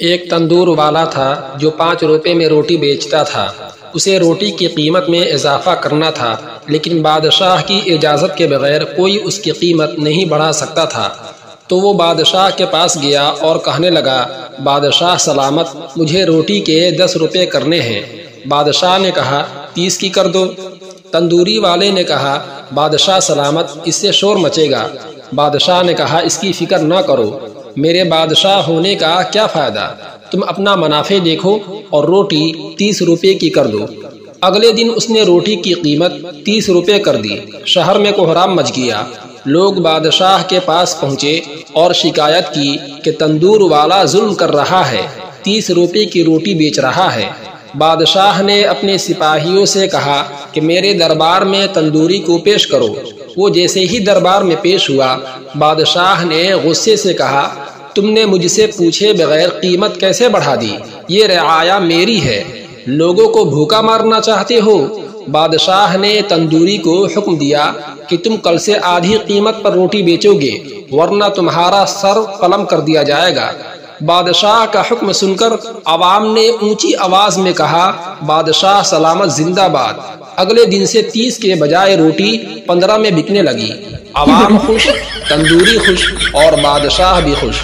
ایک تندور والا تھا جو 5 روپے میں روٹی بیچتا تھا۔ اسے روٹی کی قیمت میں اضافہ کرنا تھا، لیکن بادشاہ کی اجازت کے بغیر کوئی اس کی قیمت نہیں بڑھا سکتا تھا۔ تو وہ بادشاہ کے پاس گیا اور کہنے لگا، بادشاہ سلامت، مجھے روٹی کے 10 روپے کرنے ہیں۔ بادشاہ نے کہا، 30 کی کر دو۔ تندوری والے نے کہا، بادشاہ سلامت، اس سے شور مچے گا۔ بادشاہ نے کہا، اس کی فکر نہ کرو، میرے بادشاہ ہونے کا کیا فائدہ، تم اپنا منافع دیکھو اور روٹی 30 روپے کی کر دو۔ اگلے دن اس نے روٹی کی قیمت 30 روپے کر دی۔ شہر میں کوہرام مچ گیا۔ لوگ بادشاہ کے پاس پہنچے اور شکایت کی کہ تندور والا ظلم کر رہا ہے، 30 روپے کی روٹی بیچ رہا ہے۔ بادشاہ نے اپنے سپاہیوں سے کہا کہ میرے دربار میں تندوری کو پیش کرو۔ وہ جیسے ہی دربار میں پیش ہوا، بادشاہ نے غصے سے کہا، تم نے مجھ سے پوچھے بغیر قیمت کیسے بڑھا دی؟ یہ رعایا میری ہے، لوگوں کو بھوکا مارنا چاہتے ہو؟ بادشاہ نے تندوری کو حکم دیا کہ تم کل سے آدھی قیمت پر روٹی بیچو گے، ورنہ تمہارا سر قلم کر دیا جائے گا۔ بادشاہ کا حکم سن کر عوام نے اونچی آواز میں کہا، بادشاہ سلامت زندہ باد۔ اگلے دن سے 30 کے بجائے روٹی 15 میں بکنے لگی۔ عوام خوش، تندوری خوش اور بادشاہ بھی خوش۔